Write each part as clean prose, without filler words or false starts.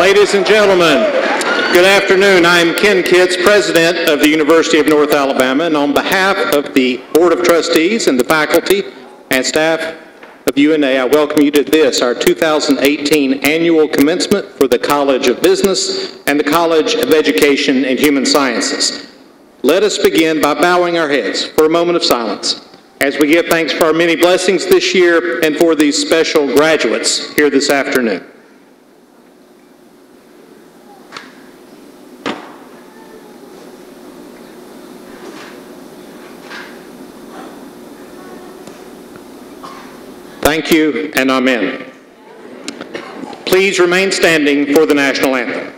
Ladies and gentlemen, good afternoon. I'm Ken Kitts, President of the University of North Alabama, and on behalf of the Board of Trustees and the faculty and staff of UNA, I welcome you to this, our 2018 annual commencement for the College of Business and the College of Education and Human Sciences. Let us begin by bowing our heads for a moment of silence as we give thanks for our many blessings this year and for these special graduates here this afternoon. Thank you and amen. Please remain standing for the national anthem.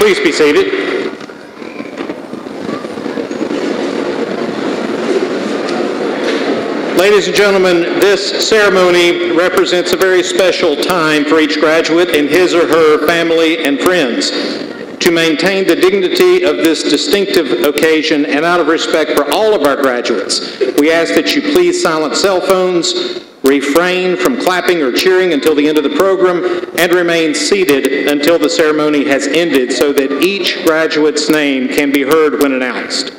Please be seated. Ladies and gentlemen, this ceremony represents a very special time for each graduate and his or her family and friends. To maintain the dignity of this distinctive occasion and out of respect for all of our graduates, we ask that you please silence cell phones, refrain from clapping or cheering until the end of the program, and remain seated until the ceremony has ended so that each graduate's name can be heard when announced.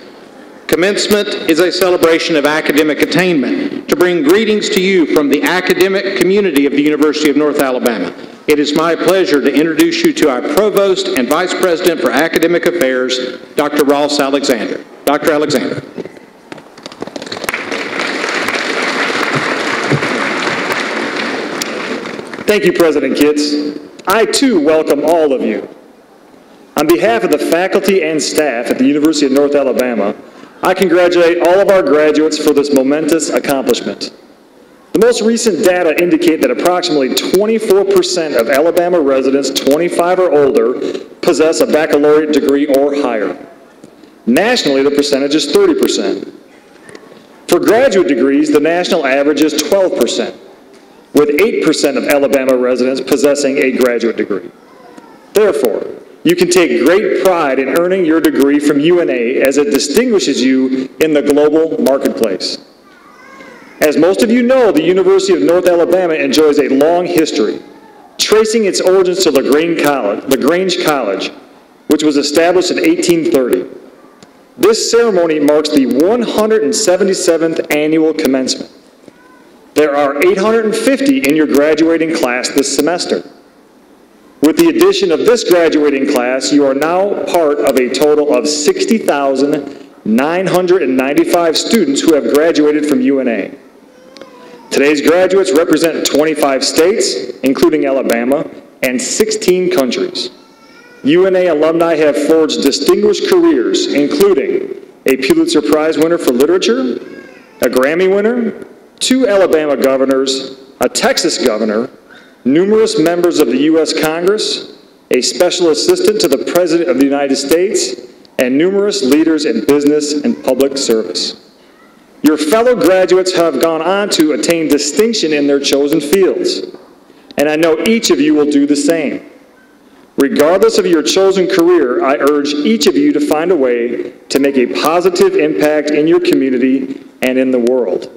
Commencement is a celebration of academic attainment to bring greetings to you from the academic community of the University of North Alabama. It is my pleasure to introduce you to our Provost and Vice President for Academic Affairs, Dr. Ross Alexander. Dr. Alexander. Thank you, President Kitts. I, too, welcome all of you. On behalf of the faculty and staff at the University of North Alabama, I congratulate all of our graduates for this momentous accomplishment. The most recent data indicate that approximately 24% of Alabama residents 25 or older possess a baccalaureate degree or higher. Nationally, the percentage is 30%. For graduate degrees, the national average is 12%. with 8% of Alabama residents possessing a graduate degree. Therefore, you can take great pride in earning your degree from UNA as it distinguishes you in the global marketplace. As most of you know, the University of North Alabama enjoys a long history, tracing its origins to LaGrange College, which was established in 1830. This ceremony marks the 177th annual commencement. There are 850 in your graduating class this semester. With the addition of this graduating class, you are now part of a total of 60,995 students who have graduated from UNA. Today's graduates represent 25 states, including Alabama, and 16 countries. UNA alumni have forged distinguished careers, including a Pulitzer Prize winner for literature, a Grammy winner, 2 Alabama governors, a Texas governor, numerous members of the U.S. Congress, a special assistant to the President of the United States, and numerous leaders in business and public service. Your fellow graduates have gone on to attain distinction in their chosen fields, and I know each of you will do the same. Regardless of your chosen career, I urge each of you to find a way to make a positive impact in your community and in the world.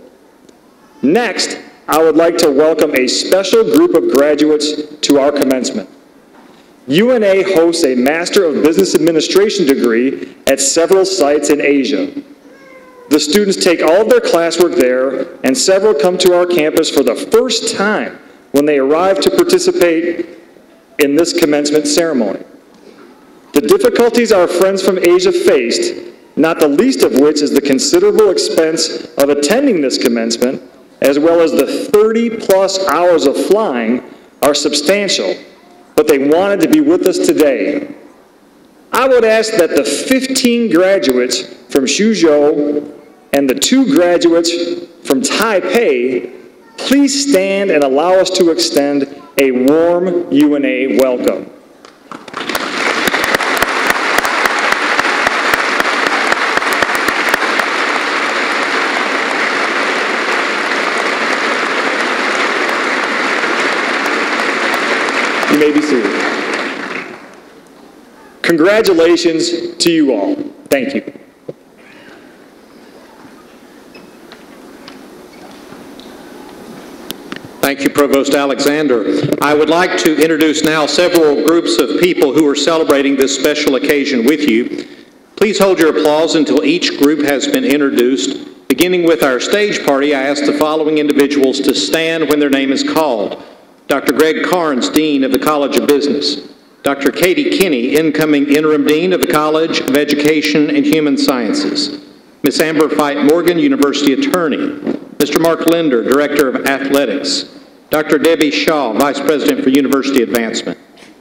Next, I would like to welcome a special group of graduates to our commencement. UNA hosts a Master of Business Administration degree at several sites in Asia. The students take all of their classwork there, and several come to our campus for the first time when they arrive to participate in this commencement ceremony. The difficulties our friends from Asia faced, not the least of which is the considerable expense of attending this commencement, as well as the 30-plus hours of flying, are substantial, but they wanted to be with us today. I would ask that the 15 graduates from Suzhou and the 2 graduates from Taipei please stand and allow us to extend a warm UNA welcome. You may be seated. Congratulations to you all. Thank you. Thank you, Provost Alexander. I would like to introduce now several groups of people who are celebrating this special occasion with you. Please hold your applause until each group has been introduced. Beginning with our stage party, I ask the following individuals to stand when their name is called. Dr. Greg Carnes, Dean of the College of Business. Dr. Katie Kinney, Incoming Interim Dean of the College of Education and Human Sciences. Ms. Amber Fight Morgan, University Attorney. Mr. Mark Linder, Director of Athletics. Dr. Debbie Shaw, Vice President for University Advancement.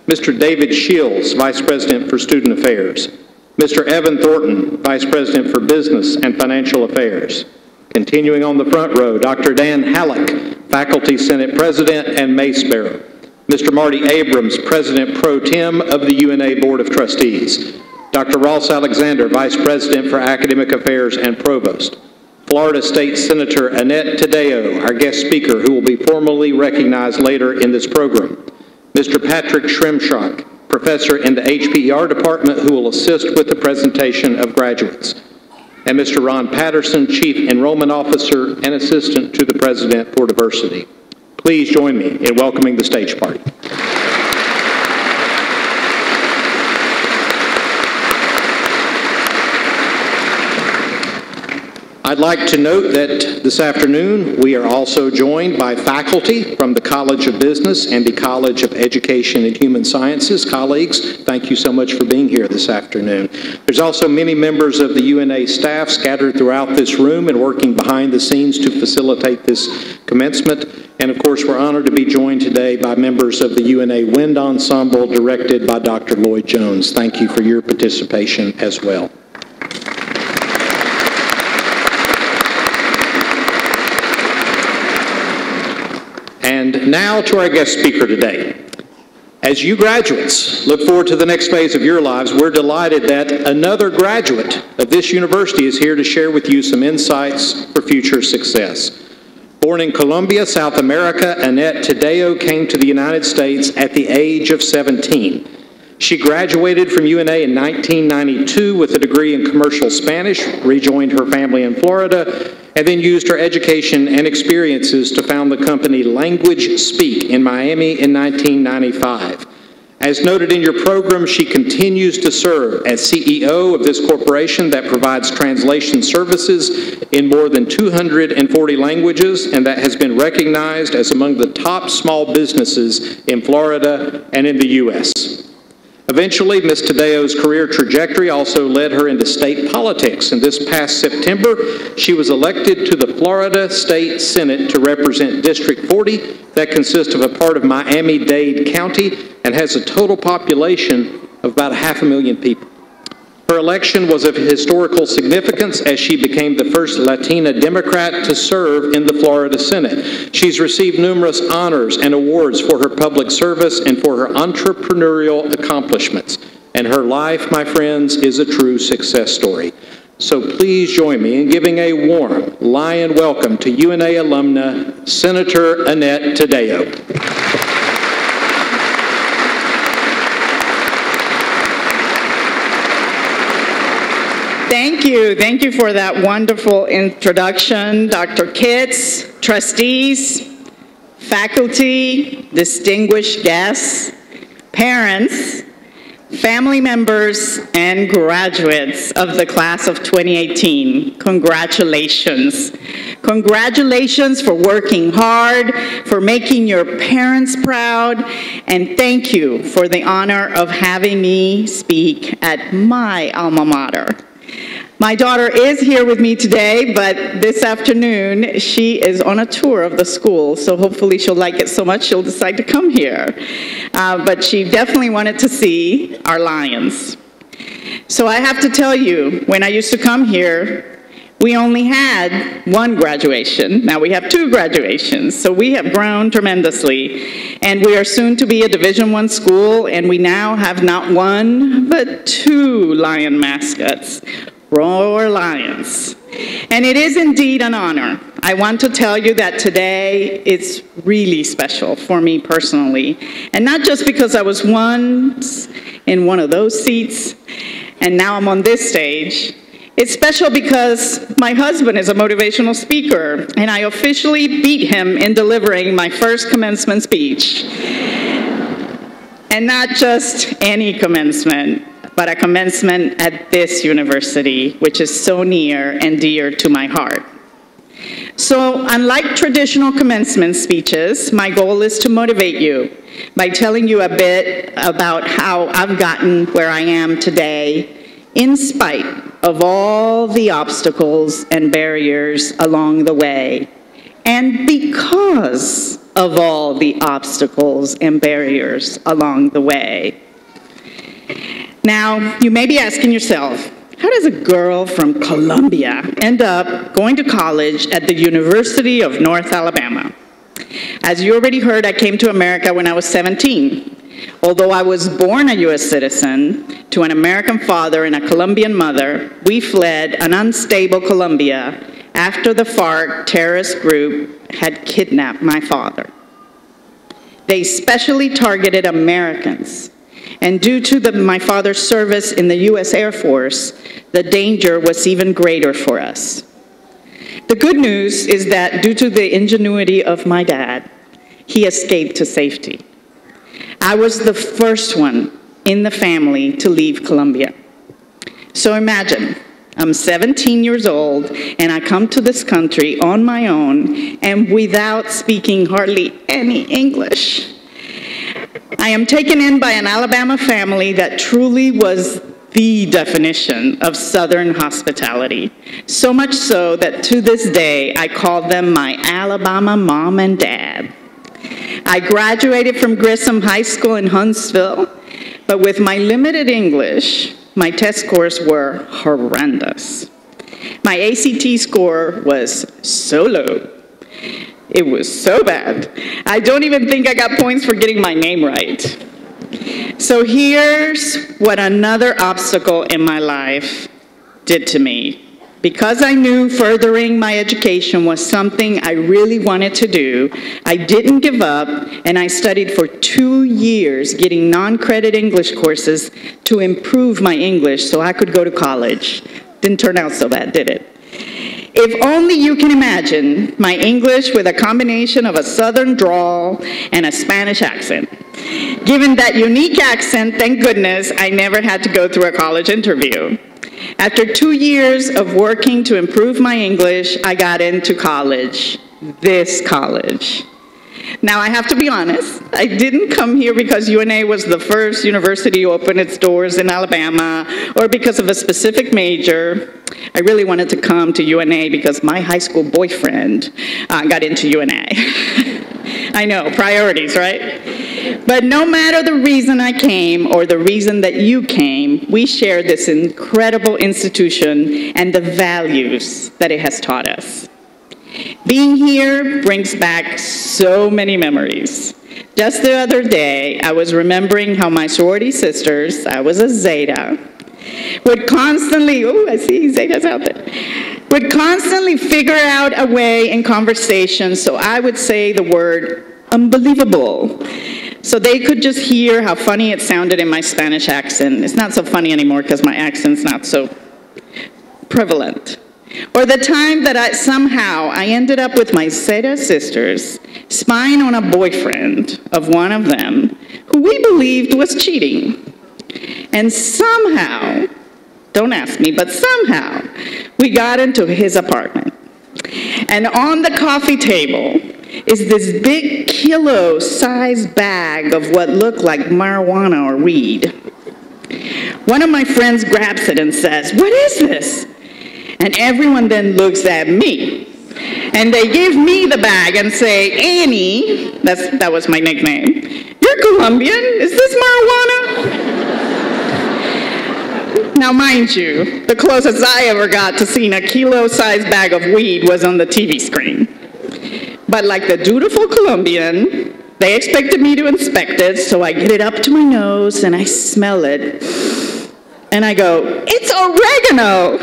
Mr. David Shields, Vice President for Student Affairs. Mr. Evan Thornton, Vice President for Business and Financial Affairs. Continuing on the front row, Dr. Dan Halleck, Faculty Senate President and Mace Bearer. Mr. Marty Abrams, President Pro Tem of the UNA Board of Trustees. Dr. Ross Alexander, Vice President for Academic Affairs and Provost. Florida State Senator Annette Taddeo, our guest speaker, who will be formally recognized later in this program. Mr. Patrick Shrimshock, Professor in the HPER Department, who will assist with the presentation of graduates. And Mr. Ron Patterson, Chief Enrollment Officer and Assistant to the President for Diversity. Please join me in welcoming the stage party. I'd like to note that this afternoon we are also joined by faculty from the College of Business and the College of Education and Human Sciences. Colleagues, thank you so much for being here this afternoon. There's also many members of the UNA staff scattered throughout this room and working behind the scenes to facilitate this commencement. And of course, we're honored to be joined today by members of the UNA Wind Ensemble directed by Dr. Lloyd Jones. Thank you for your participation as well. And now to our guest speaker today. As you graduates look forward to the next phase of your lives, we're delighted that another graduate of this university is here to share with you some insights for future success. Born in Colombia, South America, Annette Taddeo came to the United States at the age of 17. She graduated from UNA in 1992 with a degree in commercial Spanish, rejoined her family in Florida, and then used her education and experiences to found the company Language Speak in Miami in 1995. As noted in your program, she continues to serve as CEO of this corporation that provides translation services in more than 240 languages and that has been recognized as among the top small businesses in Florida and in the U.S. Eventually, Ms. Taddeo's career trajectory also led her into state politics, and this past September, she was elected to the Florida State Senate to represent District 40, that consists of a part of Miami-Dade County and has a total population of about 500,000 people. Her election was of historical significance as she became the first Latina Democrat to serve in the Florida Senate. She's received numerous honors and awards for her public service and for her entrepreneurial accomplishments. And her life, my friends, is a true success story. So please join me in giving a warm Lion welcome to UNA alumna, Senator Annette Taddeo. Thank you. Thank you for that wonderful introduction, Dr. Kitts, trustees, faculty, distinguished guests, parents, family members, and graduates of the class of 2018. Congratulations. Congratulations for working hard, for making your parents proud, and thank you for the honor of having me speak at my alma mater. My daughter is here with me today, but this afternoon she is on a tour of the school, so hopefully she'll like it so much she'll decide to come here. But she definitely wanted to see our lions. So I have to tell you, when I used to come here, we only had one graduation. Now we have 2 graduations, so we have grown tremendously. And we are soon to be a Division I school, and we now have not 1, but 2 lion mascots. Roar Lions. And it is indeed an honor. I want to tell you that today it's really special for me personally. And not just because I was once in one of those seats and now I'm on this stage. It's special because my husband is a motivational speaker and I officially beat him in delivering my first commencement speech. And not just any commencement, but a commencement at this university, which is so near and dear to my heart. So, unlike traditional commencement speeches, my goal is to motivate you by telling you a bit about how I've gotten where I am today, in spite of all the obstacles and barriers along the way, and because of all the obstacles and barriers along the way. Now, you may be asking yourself, how does a girl from Columbia end up going to college at the University of North Alabama? As you already heard, I came to America when I was 17. Although I was born a U.S. citizen to an American father and a Colombian mother, we fled an unstable Colombia after the FARC terrorist group had kidnapped my father. They specially targeted Americans. And due to my father's service in the U.S. Air Force, the danger was even greater for us. The good news is that due to the ingenuity of my dad, he escaped to safety. I was the first one in the family to leave Colombia. So imagine, I'm 17 years old, and I come to this country on my own and without speaking hardly any English. I am taken in by an Alabama family that truly was the definition of Southern hospitality. So much so that to this day, I call them my Alabama mom and dad. I graduated from Grissom High School in Huntsville, but with my limited English, my test scores were horrendous. My ACT score was so low. It was so bad. I don't even think I got points for getting my name right. So here's what another obstacle in my life did to me. Because I knew furthering my education was something I really wanted to do, I didn't give up, and I studied for 2 years getting non-credit English courses to improve my English so I could go to college. Didn't turn out so bad, did it? If only you can imagine my English with a combination of a Southern drawl and a Spanish accent. Given that unique accent, thank goodness I never had to go through a college interview. After 2 years of working to improve my English, I got into college, this college. Now, I have to be honest, I didn't come here because UNA was the first university to open its doors in Alabama or because of a specific major. I really wanted to come to UNA because my high school boyfriend got into UNA. I know, priorities, right? But no matter the reason I came or the reason that you came, we share this incredible institution and the values that it has taught us. Being here brings back so many memories. Just the other day, I was remembering how my sorority sisters, I was a Zeta, would constantly, oh, I see Zetas out there, would constantly figure out a way in conversation so I would say the word unbelievable, so they could just hear how funny it sounded in my Spanish accent. It's not so funny anymore because my accent's not so prevalent. Or the time that I ended up with my Zeta sisters spying on a boyfriend of one of them who we believed was cheating. And somehow, don't ask me, but somehow, we got into his apartment. And on the coffee table is this big kilo-sized bag of what looked like marijuana or weed. One of my friends grabs it and says, "What is this?" And everyone then looks at me. And they give me the bag and say, "Annie," that was my nickname, "you're Colombian, is this marijuana?" Now, mind you, the closest I ever got to seeing a kilo-sized bag of weed was on the TV screen. But like the dutiful Colombian, they expected me to inspect it, so I get it up to my nose and I smell it. And I go, "It's oregano!"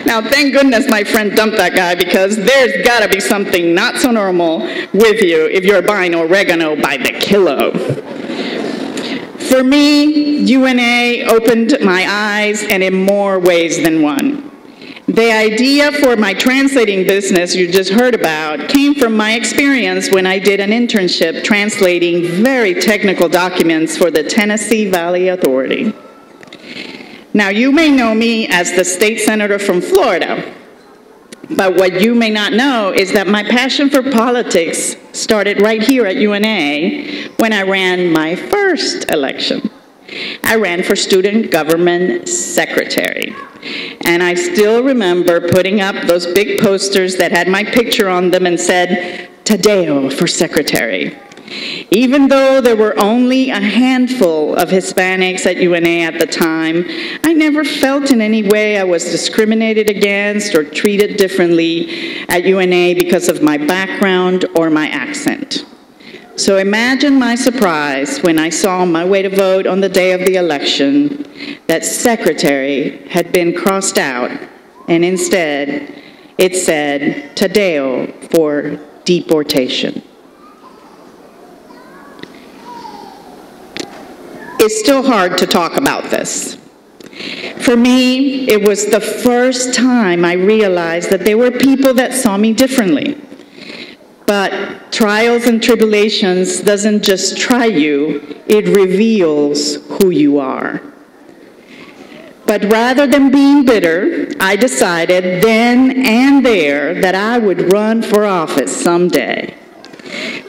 Now, thank goodness my friend dumped that guy, because there's gotta be something not so normal with you if you're buying oregano by the kilo. For me, UNA opened my eyes, and in more ways than one. The idea for my translating business you just heard about came from my experience when I did an internship translating very technical documents for the Tennessee Valley Authority. Now, you may know me as the state senator from Florida, but what you may not know is that my passion for politics started right here at UNA when I ran my first election. I ran for student government secretary. And I still remember putting up those big posters that had my picture on them and said, "Tadeo for secretary." Even though there were only a handful of Hispanics at UNA at the time, I never felt in any way I was discriminated against or treated differently at UNA because of my background or my accent. So imagine my surprise when I saw on my way to vote on the day of the election that secretary had been crossed out, and instead it said Tadeo for deportation. It's still hard to talk about this. For me, it was the first time I realized that there were people that saw me differently. But trials and tribulations doesn't just try you, it reveals who you are. But rather than being bitter, I decided then and there that I would run for office someday.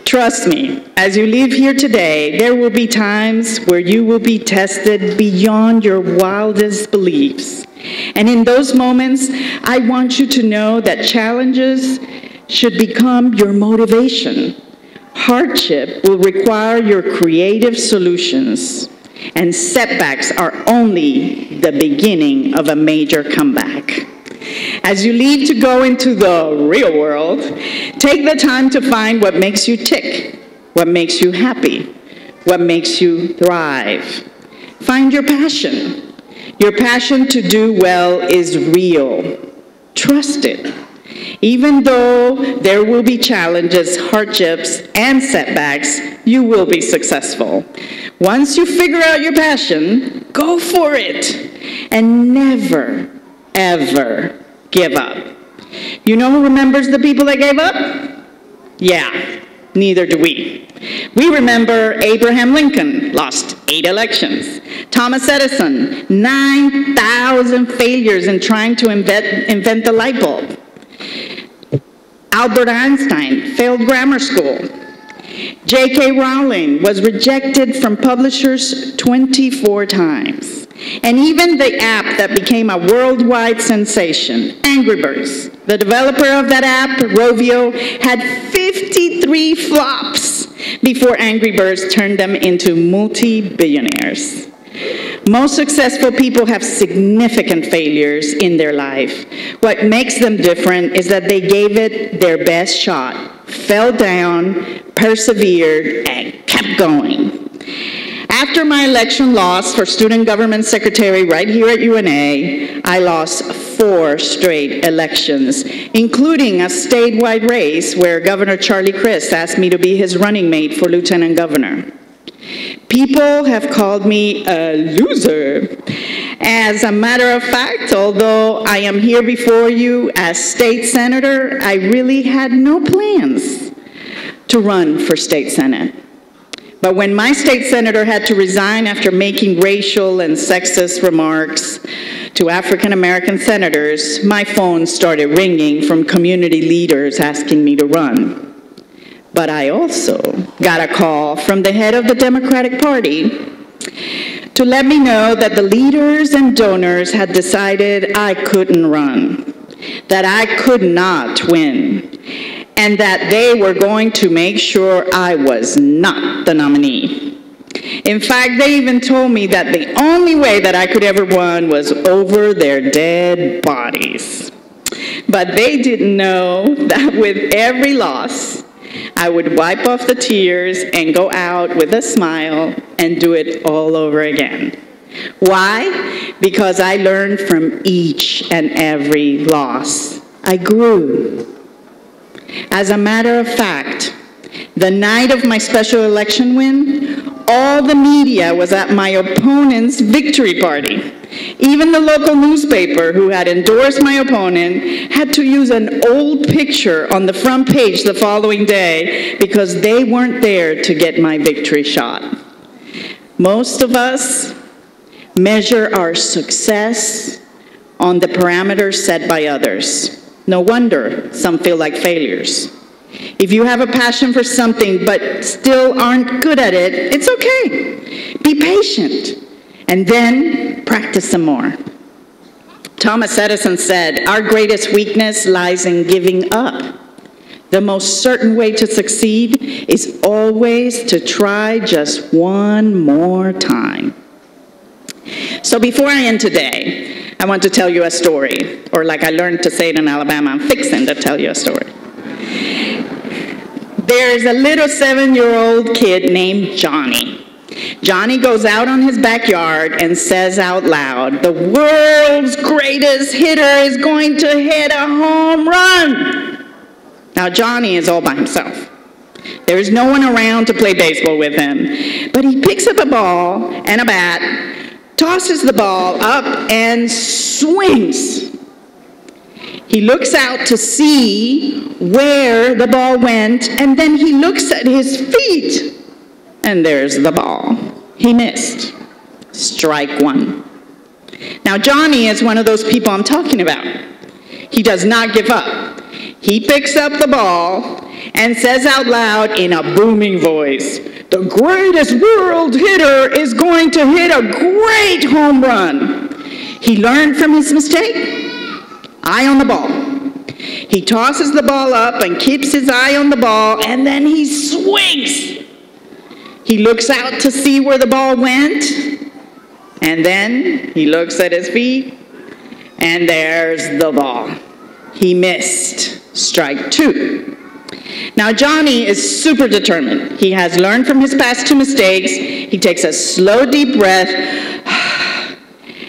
Trust me, as you leave here today, there will be times where you will be tested beyond your wildest beliefs. And in those moments, I want you to know that challenges should become your motivation. Hardship will require your creative solutions, and setbacks are only the beginning of a major comeback. As you leave to go into the real world, take the time to find what makes you tick, what makes you happy, what makes you thrive. Find your passion. Your passion to do well is real. Trust it. Even though there will be challenges, hardships, and setbacks, you will be successful. Once you figure out your passion, go for it. And never, ever give up. You know who remembers the people that gave up? Yeah, neither do we. We remember Abraham Lincoln lost 8 elections. Thomas Edison, 9,000 failures in trying to invent the light bulb. Albert Einstein failed grammar school. J.K. Rowling was rejected from publishers 24 times. And even the app that became a worldwide sensation, Angry Birds, the developer of that app, Rovio, had 53 flops before Angry Birds turned them into multi-billionaires. Most successful people have significant failures in their life. What makes them different is that they gave it their best shot, fell down, persevered, and kept going. After my election loss for student government secretary right here at UNA, I lost 4 straight elections, including a statewide race where Governor Charlie Crist asked me to be his running mate for lieutenant governor. People have called me a loser. As a matter of fact, although I am here before you as state senator, I really had no plans to run for state senate. But when my state senator had to resign after making racial and sexist remarks to African American senators, my phone started ringing from community leaders asking me to run. But I also got a call from the head of the Democratic Party to let me know that the leaders and donors had decided I couldn't run, that I could not win, and that they were going to make sure I was not the nominee. In fact, they even told me that the only way that I could ever run was over their dead bodies. But they didn't know that with every loss, I would wipe off the tears and go out with a smile and do it all over again. Why? Because I learned from each and every loss. I grew. As a matter of fact, the night of my special election win, all the media was at my opponent's victory party. Even the local newspaper who had endorsed my opponent had to use an old picture on the front page the following day because they weren't there to get my victory shot. Most of us measure our success on the parameters set by others. No wonder some feel like failures. If you have a passion for something but still aren't good at it, it's okay. Be patient and then practice some more. Thomas Edison said, "Our greatest weakness lies in giving up. The most certain way to succeed is always to try just one more time." So before I end today, I want to tell you a story, or like I learned to say it in Alabama, I'm fixing to tell you a story. There's a little 7-year-old kid named Johnny. Johnny goes out on his backyard and says out loud, "The world's greatest hitter is going to hit a home run." Now Johnny is all by himself. There is no one around to play baseball with him, but he picks up a ball and a bat, tosses the ball up and swings. He looks out to see where the ball went, and then he looks at his feet, and there's the ball. He missed. Strike one. Now, Johnny is one of those people I'm talking about. He does not give up. He picks up the ball and says out loud in a booming voice, "The greatest world hitter is going to hit a great home run." He learned from his mistake. Eye on the ball. He tosses the ball up and keeps his eye on the ball, and then he swings. He looks out to see where the ball went, and then he looks at his feet, and there's the ball. He missed. Strike two. Now, Johnny is super determined. He has learned from his past 2 mistakes. He takes a slow, deep breath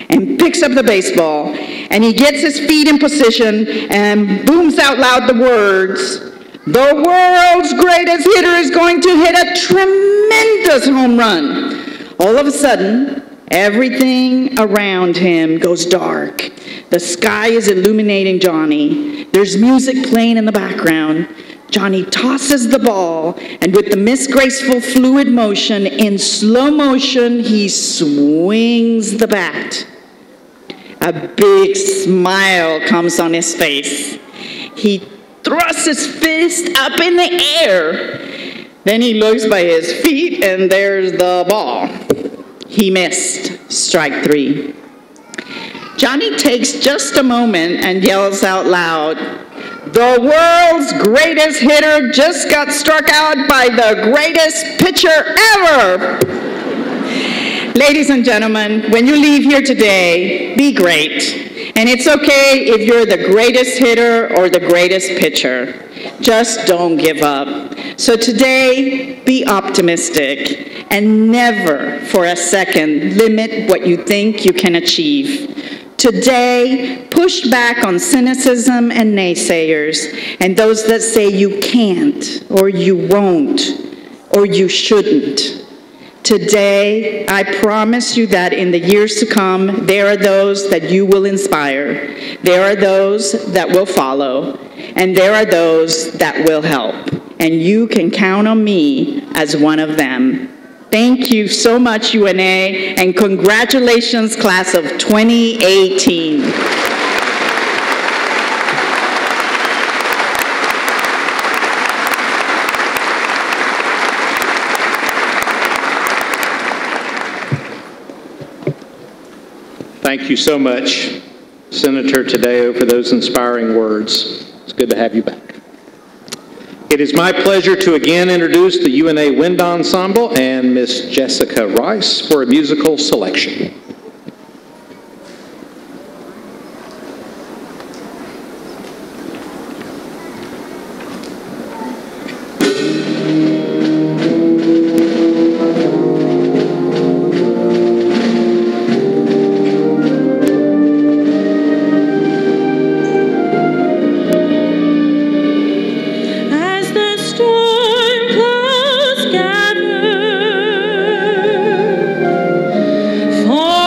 and picks up the baseball, and he gets his feet in position and booms out loud the words, "The world's greatest hitter is going to hit a tremendous home run." All of a sudden, everything around him goes dark. The sky is illuminating Johnny. There's music playing in the background. Johnny tosses the ball, and with the misgraceful fluid motion, in slow motion, he swings the bat. A big smile comes on his face. He thrusts his fist up in the air. Then he looks by his feet, and there's the ball. He missed. Strike three. Johnny takes just a moment and yells out loud, The world's greatest hitter just got struck out by the greatest pitcher ever. Ladies and gentlemen, when you leave here today, be great. And it's okay if you're the greatest hitter or the greatest pitcher. Just don't give up. So today, be optimistic and never for a second limit what you think you can achieve. Today, push back on cynicism and naysayers and those that say you can't or you won't or you shouldn't. Today, I promise you that in the years to come, there are those that you will inspire, there are those that will follow, and there are those that will help. And you can count on me as one of them. Thank you so much, UNA, and congratulations, class of 2018. Thank you so much, Senator Tadeo, for those inspiring words. It's good to have you back. It is my pleasure to again introduce the UNA Wind Ensemble and Miss Jessica Rice for a musical selection. For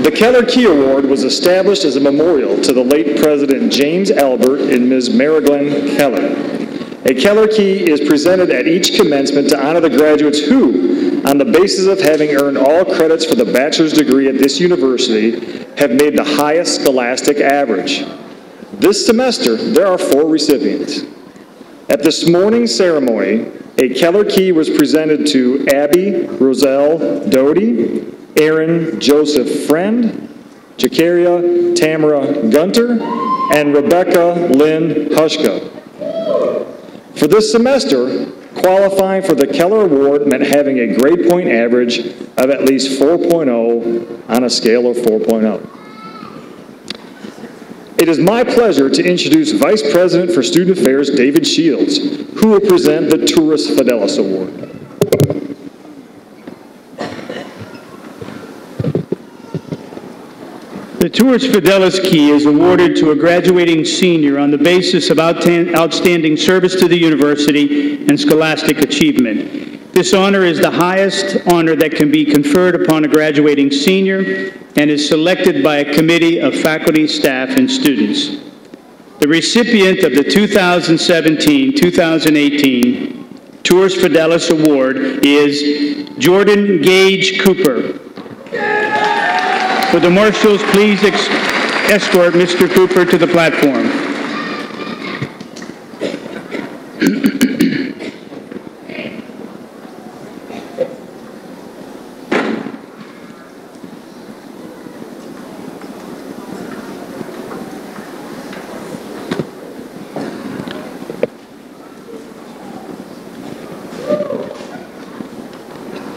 The Keller Key Award was established as a memorial to the late President James Albert and Ms. Mariglen Keller. A Keller Key is presented at each commencement to honor the graduates who, on the basis of having earned all credits for the bachelor's degree at this university, have made the highest scholastic average. This semester, there are 4 recipients. At this morning's ceremony, a Keller Key was presented to Abby Roselle Doty, Aaron Joseph Friend, Jakaria Tamara Gunter, and Rebecca Lynn Hushka. For this semester, qualifying for the Keller Award meant having a grade point average of at least 4.0 on a scale of 4.0. It is my pleasure to introduce Vice President for Student Affairs, David Shields, who will present the Turris Fidelis Award. The Turris Fidelis Key is awarded to a graduating senior on the basis of outstanding service to the university and scholastic achievement. This honor is the highest honor that can be conferred upon a graduating senior and is selected by a committee of faculty, staff, and students. The recipient of the 2017-2018 Turris Fidelis Award is Jordan Gage Cooper. Would the marshals please escort Mr. Cooper to the platform?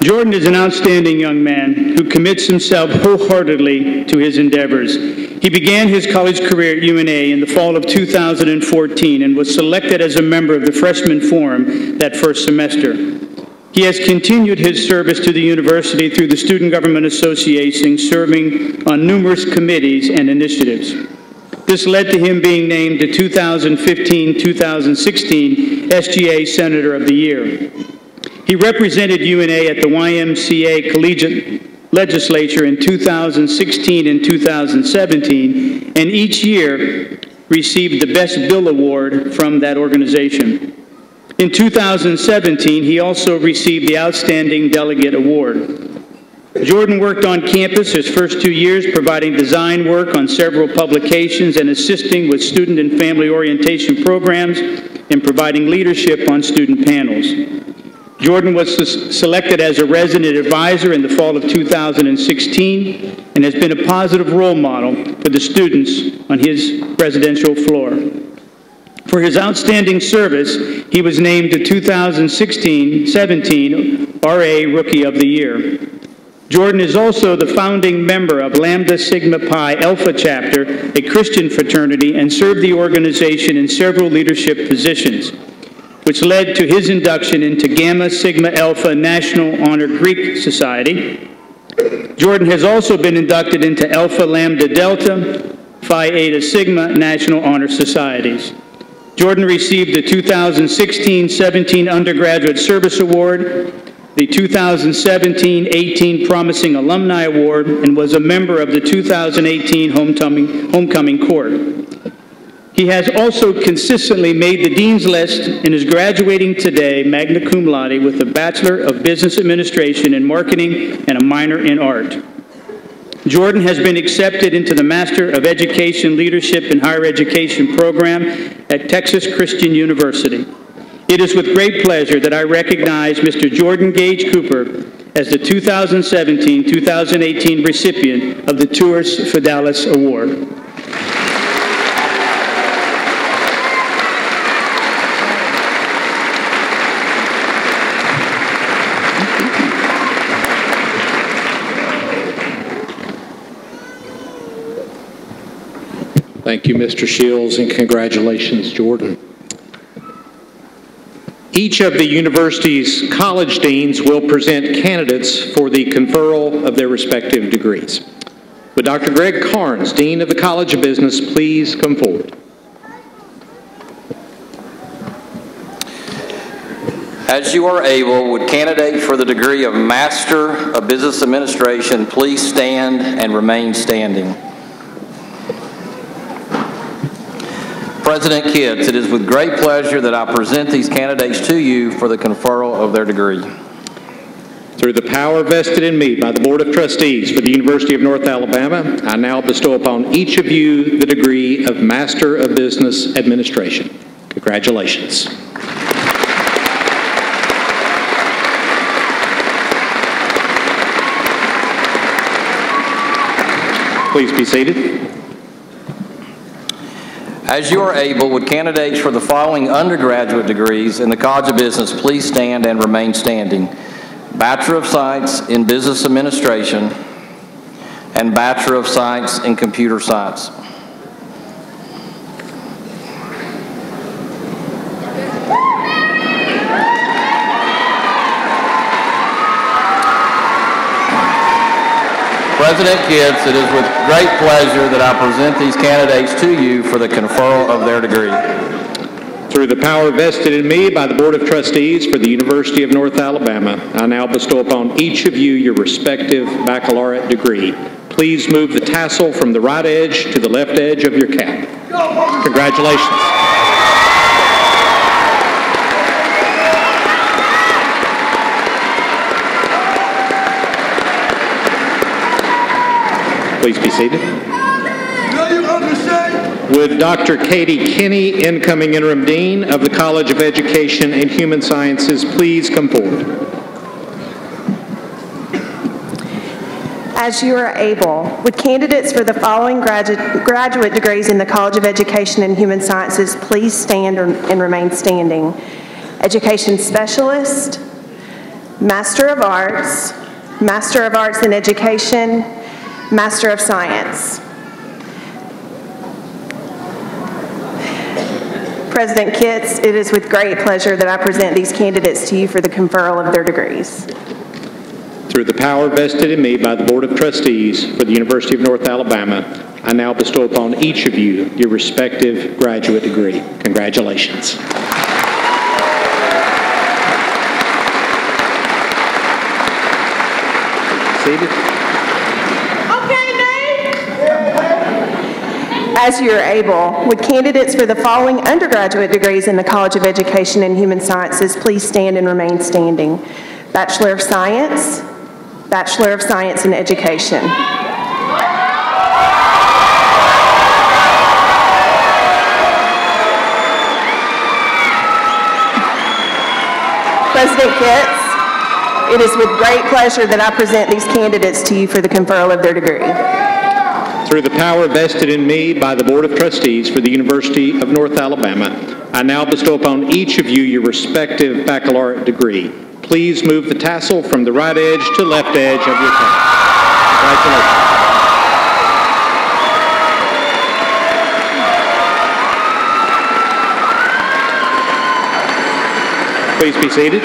Jordan is an outstanding young man who commits himself wholeheartedly to his endeavors. He began his college career at UNA in the fall of 2014 and was selected as a member of the freshman forum that first semester. He has continued his service to the university through the Student Government Association, serving on numerous committees and initiatives. This led to him being named the 2015-2016 SGA Senator of the Year. He represented UNA at the YMCA Collegiate Legislature in 2016 and 2017, and each year received the Best Bill Award from that organization. In 2017, he also received the Outstanding Delegate Award. Jordan worked on campus his first 2 years, providing design work on several publications and assisting with student and family orientation programs and providing leadership on student panels. Jordan was selected as a resident advisor in the fall of 2016 and has been a positive role model for the students on his residential floor. For his outstanding service, he was named the 2016-17 RA Rookie of the Year. Jordan is also the founding member of Lambda Sigma Pi Alpha Chapter, a Christian fraternity, and served the organization in several leadership positions, which led to his induction into Gamma Sigma Alpha National Honor Greek Society. Jordan has also been inducted into Alpha Lambda Delta, Phi Eta Sigma National Honor Societies. Jordan received the 2016-17 Undergraduate Service Award, the 2017-18 Promising Alumni Award, and was a member of the 2018 Homecoming Court. He has also consistently made the Dean's List and is graduating today magna cum laude with a Bachelor of Business Administration in Marketing and a minor in Art. Jordan has been accepted into the Master of Education Leadership in Higher Education program at Texas Christian University. It is with great pleasure that I recognize Mr. Jordan Gage Cooper as the 2017-2018 recipient of the Turris Fidelis Award. Thank you, Mr. Shields, and congratulations, Jordan. Each of the university's college deans will present candidates for the conferral of their respective degrees. Would Dr. Greg Carnes, Dean of the College of Business, please come forward? As you are able, would candidates for the degree of Master of Business Administration please stand and remain standing? President Kitts, it is with great pleasure that I present these candidates to you for the conferral of their degree. Through the power vested in me by the Board of Trustees for the University of North Alabama, I now bestow upon each of you the degree of Master of Business Administration. Congratulations. Please be seated. As you are able, would candidates for the following undergraduate degrees in the College of Business please stand and remain standing? Bachelor of Science in Business Administration and Bachelor of Science in Computer Science. President Kitts, it is with great pleasure that I present these candidates to you for the conferral of their degree. Through the power vested in me by the Board of Trustees for the University of North Alabama, I now bestow upon each of you your respective baccalaureate degree. Please move the tassel from the right edge to the left edge of your cap. Congratulations. Please be seated. Would Dr. Katie Kinney, incoming Interim Dean of the College of Education and Human Sciences, please come forward. As you are able, would candidates for the following graduate degrees in the College of Education and Human Sciences please stand and remain standing? Education Specialist, Master of Arts in Education, Master of Science. President Kitts, it is with great pleasure that I present these candidates to you for the conferral of their degrees. Through the power vested in me by the Board of Trustees for the University of North Alabama, I now bestow upon each of you your respective graduate degree. Congratulations. Seated. As you are able, would candidates for the following undergraduate degrees in the College of Education and Human Sciences please stand and remain standing? Bachelor of Science in Education. President Kitts, it is with great pleasure that I present these candidates to you for the conferral of their degree. Through the power vested in me by the Board of Trustees for the University of North Alabama, I now bestow upon each of you your respective baccalaureate degree. Please move the tassel from the right edge to left edge of your cap. Congratulations. Please be seated.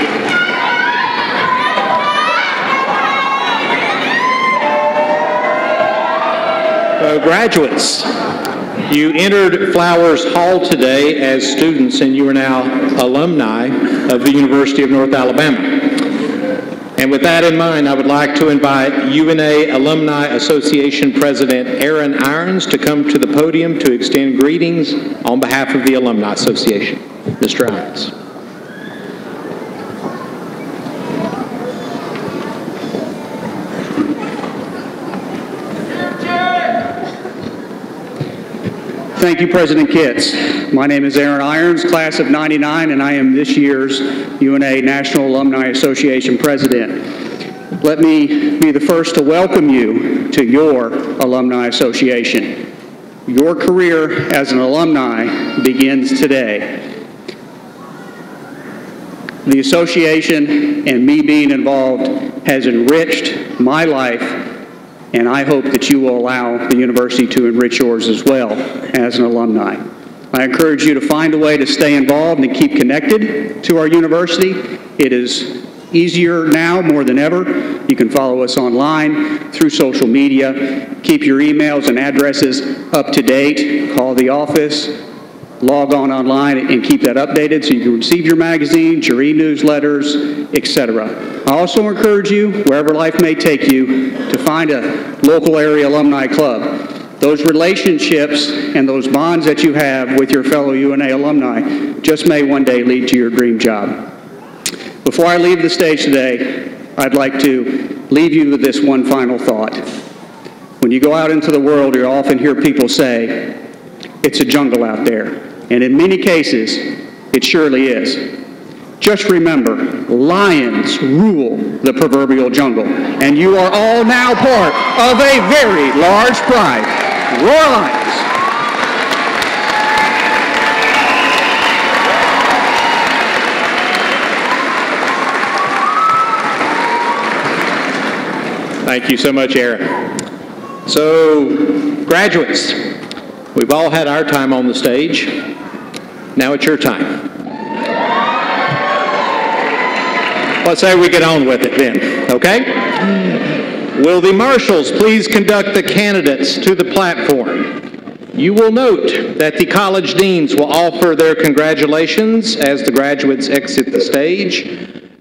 Graduates, you entered Flowers Hall today as students and you are now alumni of the University of North Alabama. And with that in mind, I would like to invite UNA Alumni Association President Aaron Irons to come to the podium to extend greetings on behalf of the Alumni Association. Mr. Irons. Thank you, President Kitts. My name is Aaron Irons, class of '99, and I am this year's UNA National Alumni Association President. Let me be the first to welcome you to your Alumni Association. Your career as an alumni begins today. The association and me being involved has enriched my life, and I hope that you will allow the university to enrich yours as well as an alumni. I encourage you to find a way to stay involved and keep connected to our university. It is easier now more than ever. You can follow us online, through social media. Keep your emails and addresses up to date. Call the office. log on online and keep that updated so you can receive your magazines, your e-newsletters, etc. I also encourage you, wherever life may take you, to find a local area alumni club. Those relationships and those bonds that you have with your fellow UNA alumni just may one day lead to your dream job. Before I leave the stage today, I'd like to leave you with this one final thought. When you go out into the world, you often hear people say, "It's a jungle out there." And in many cases, it surely is. Just remember, lions rule the proverbial jungle, and you are all now part of a very large pride. Roar Lions! Thank you so much, Aaron. So, graduates, we've all had our time on the stage. Now it's your time. Let's say we get on with it then, okay? Will the marshals please conduct the candidates to the platform? You will note that the college deans will offer their congratulations as the graduates exit the stage.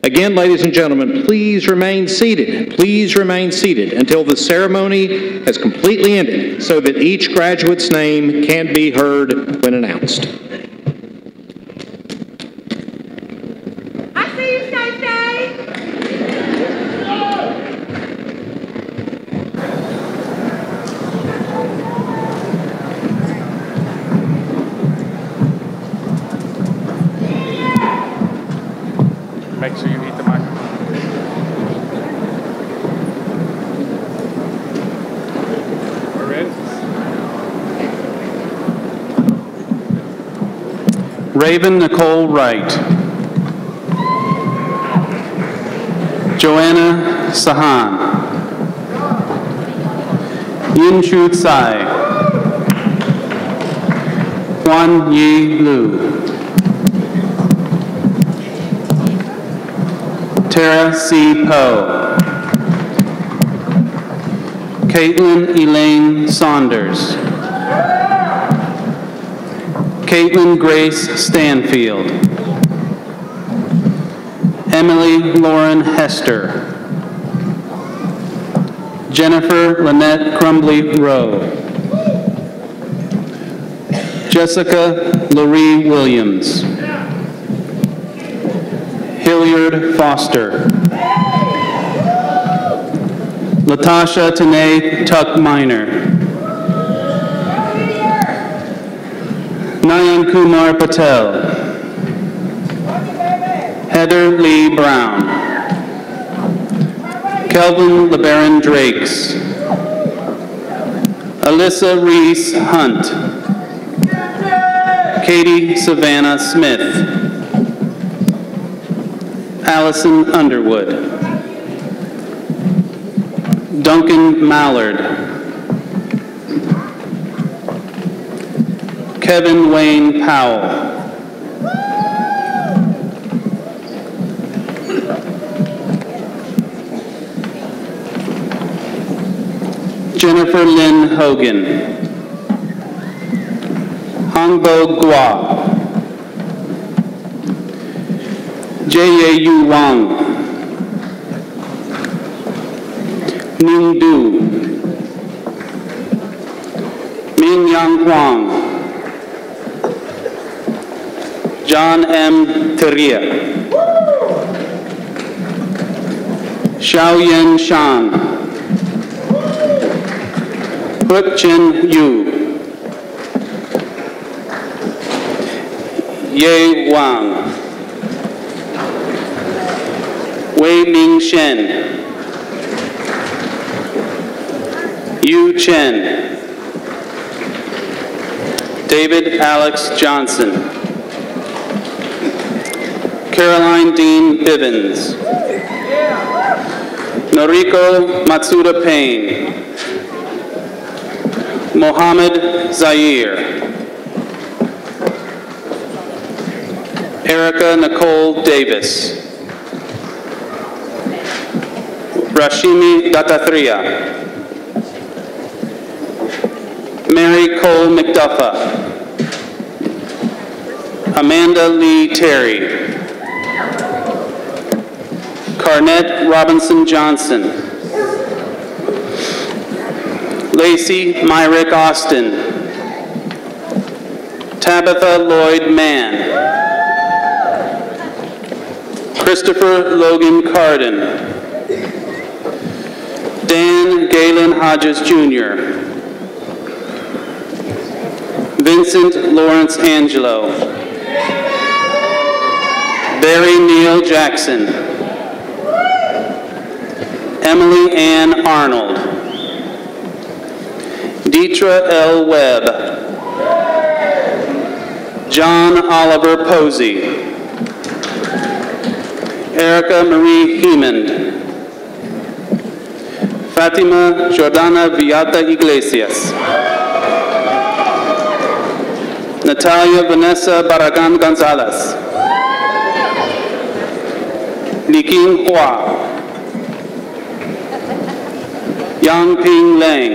Again, ladies and gentlemen, please remain seated. Please remain seated until the ceremony has completely ended so that each graduate's name can be heard when announced. I see you, Stacey. Make sure you eat the microphone. We're ready? Raven Nicole Wright. Joanna Sahan. Yin Chu Tsai. Huan Yi Lu. Tara C. Poe. Caitlin Elaine Saunders. Caitlin Grace Stanfield. Emily Lauren Hester. Jennifer Lynette Crumbly Rowe. Jessica Laurie Williams. Hilliard Foster. Latasha Tanae Tuck Minor. Nayan Kumar Patel. Heather Lee Brown. Kelvin LeBaron Drakes. Alyssa Reese Hunt. Katie Savannah Smith. Allison Underwood. Duncan Mallard. Kevin Wayne Powell. Jennifer Lynn Hogan. Hongbo Gua. J.A.U. Wang. Ning Du. Ming Yang Huang. John M. Teria. Xiao Yen Shan. Put Chen Yu. Ye Wang. Wei Ming Shen. Yu Chen. David Alex Johnson. Caroline Dean Bivens. Noriko Matsuda Payne. Mohammed Zaire. Erica Nicole Davis. Rashimi Dattathriya. Mary Cole McDuffa. Amanda Lee Terry. Carnett Robinson Johnson. Lacey Myrick Austin. Tabitha Lloyd Mann. Christopher Logan Carden. Dan Galen Hodges Jr. Vincent Lawrence Angelo. Barry Neal Jackson. Emily Ann Arnold. Deetra L. Webb. John Oliver Posey. Erica Marie Hemond. Fatima Jordana Villata Iglesias. Natalia Vanessa Barragan Gonzalez. Liking Hua. Yang Ping Lang.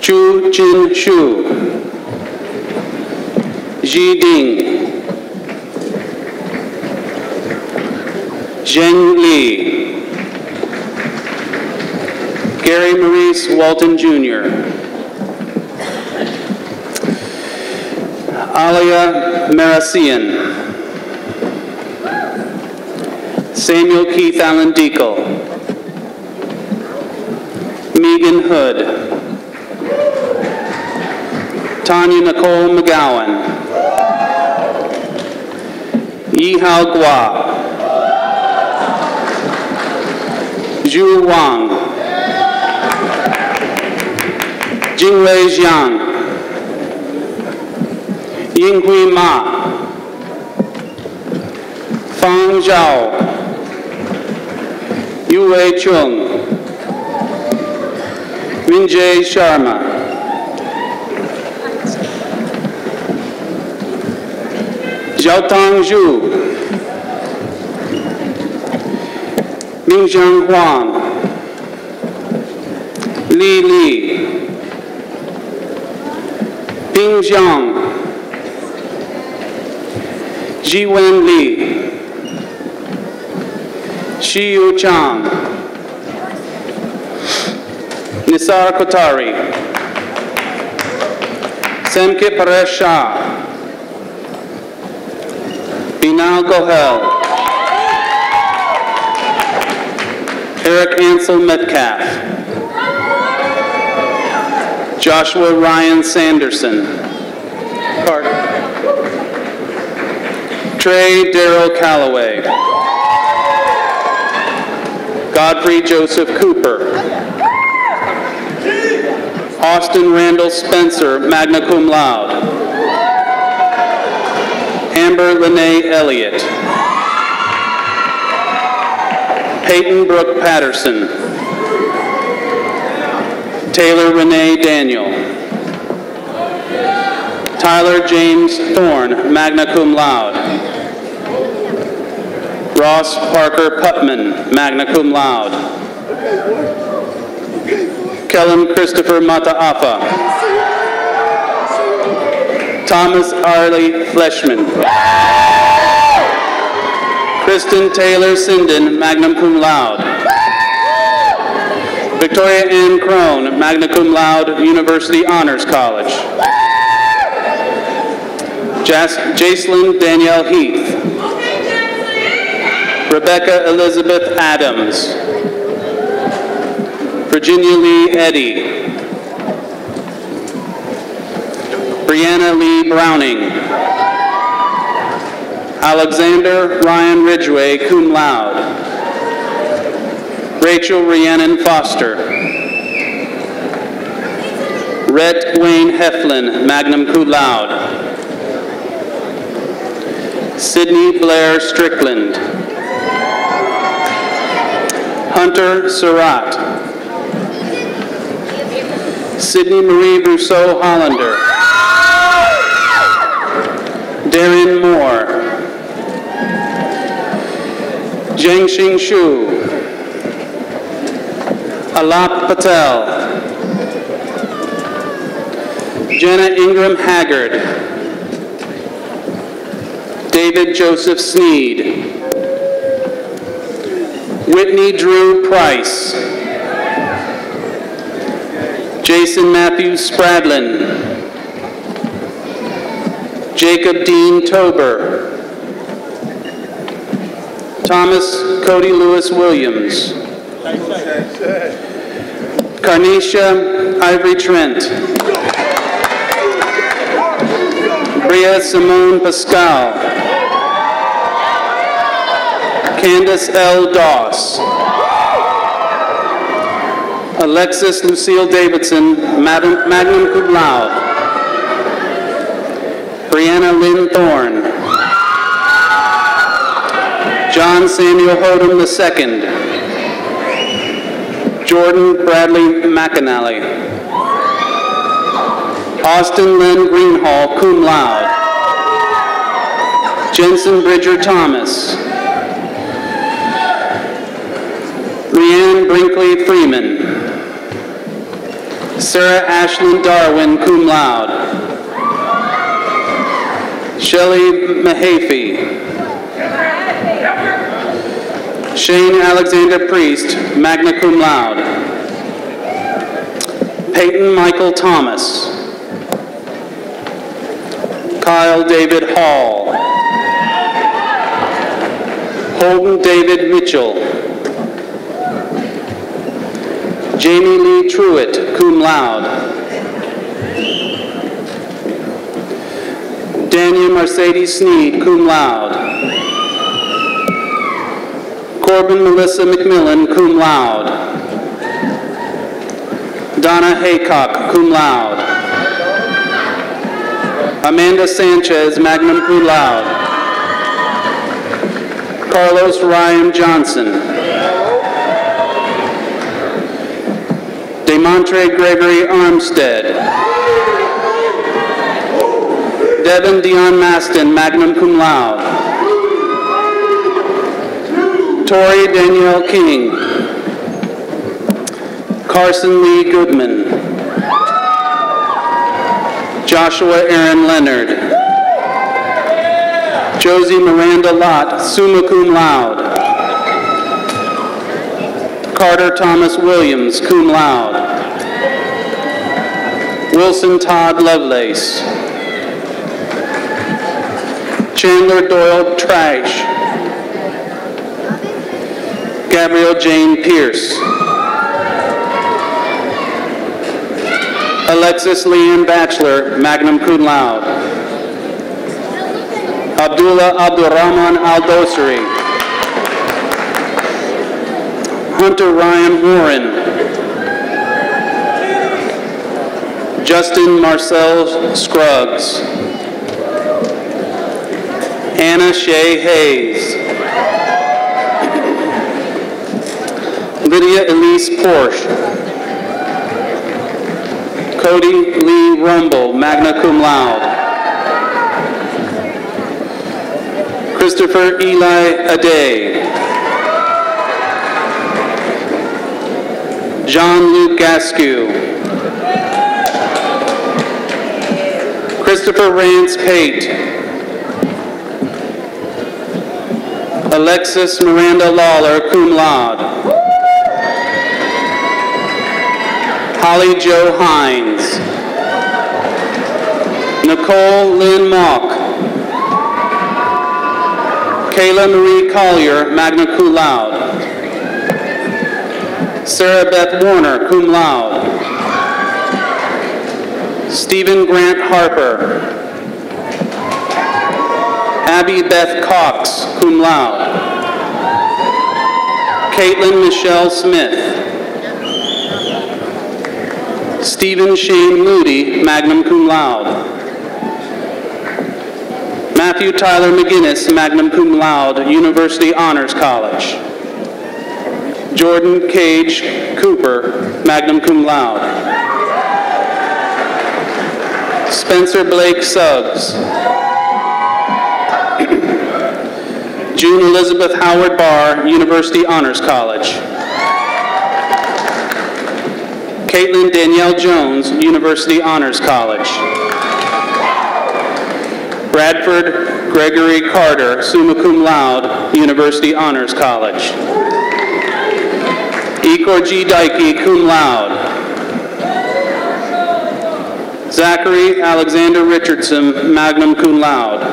Chu Jin Shu. Ji Ding. Zheng Li. Gary Maurice Walton Jr. Alia Marasian. Samuel Keith Allen Deacle. Megan Hood. Tanya Nicole McGowan. Yihao Gua. Zhu Wang. Jingwei Jiang. Yinghui Ma. Fang Zhao. Yue Chung. Minjay Sharma. Xiaotang Zhu. Mingxiang Huang. Li Li. Ping Zhang. Jiwen Li. Shiyu Chang. Nisar Kotari. Semke Paresh Shah. Binal Gohel. Eric Ansel Metcalf. Joshua Ryan Sanderson. Trey Darrell Calloway. Godfrey Joseph Cooper. Austin Randall Spencer, magna cum laude. Amber Lene Elliott. Peyton Brooke Patterson. Taylor Renee Daniel. Tyler James Thorne, magna cum laude. Ross Parker Putman, magna cum laude. Kellen Christopher Mataafa. Thomas Arley Fleshman. Kristen Taylor Sinden, magna cum laude. Victoria Ann Crone, magna cum laude, University Honors College. Jacelyn Danielle Heath. Rebecca Elizabeth Adams. Virginia Lee Eddy. Brianna Lee Browning. Alexander Ryan Ridgway, cum laude. Rachel Rhiannon Foster. Rhett Wayne Heflin, magna cum laude. Sydney Blair Strickland. Hunter Surratt. Sydney Marie Brousseau Hollander. Darren Moore. Jiangxing Shu. Alap Patel. Jenna Ingram Haggard. David Joseph Sneed. Whitney Drew Price. Jason Matthew Spradlin. Jacob Dean Tober. Thomas Cody Lewis Williams. Carnesia Ivory Trent. Bria Simone Pascal. Candace L. Doss. Alexis Lucille Davidson, magna cum laude. Brianna Lynn Thorne. John Samuel Hodem II. Jordan Bradley McAnally. Austin Lynn Greenhall, cum laude. Jensen Bridger Thomas. Leanne Brinkley Freeman. Sarah Ashlyn Darwin, cum laude. Shelley Mahaffey. Shane Alexander Priest, magna cum laude. Peyton Michael Thomas. Kyle David Hall. Holden David Mitchell. Jamie Lee Truitt, cum laude. Dania Mercedes Sneed, cum laude. Corbin Melissa McMillan, cum laude. Donna Haycock, cum laude. Amanda Sanchez, magna cum laude. Carlos Ryan Johnson. DeMontre Gregory Armstead. Devin Dion Maston, magna cum laude. Tori Danielle King. Carson Lee Goodman. Joshua Aaron Leonard. Josie Miranda Lott, summa cum laude. Carter Thomas Williams, cum laude. Wilson Todd Lovelace. Chandler Doyle Trash. Gabrielle Jane Pierce. Alexis Leanne Batchelor, magna cum laude. Abdullah Abdurrahman Al-Dosari. Hunter Ryan Warren. Justin Marcel Scruggs. Anna Shea Hayes. Lydia Elise Porsche. Cody Lee Rumble, magna cum laude. Christopher Eli Ade. Jean-Luc Gascu. Christopher Rance Pate. Alexis Miranda Lawler, cum laude. Holly Jo Hines. Nicole Lynn Mock. Kayla Marie Collier, magna cum laude. Sarah Beth Warner, cum laude. Stephen Grant Harper. Abby Beth Cox, cum laude. Caitlin Michelle Smith. Stephen Shane Moody, magna cum laude. Matthew Tyler McGinnis, magna cum laude, University Honors College. Jordan Cage Cooper, magna cum laude. Spencer Blake Suggs. June Elizabeth Howard Barr, University Honors College. Caitlin Danielle Jones, University Honors College. Bradford Gregory Carter, summa cum laude, University Honors College. Igor G. Dike, cum laude. Zachary Alexander Richardson, magna cum laude.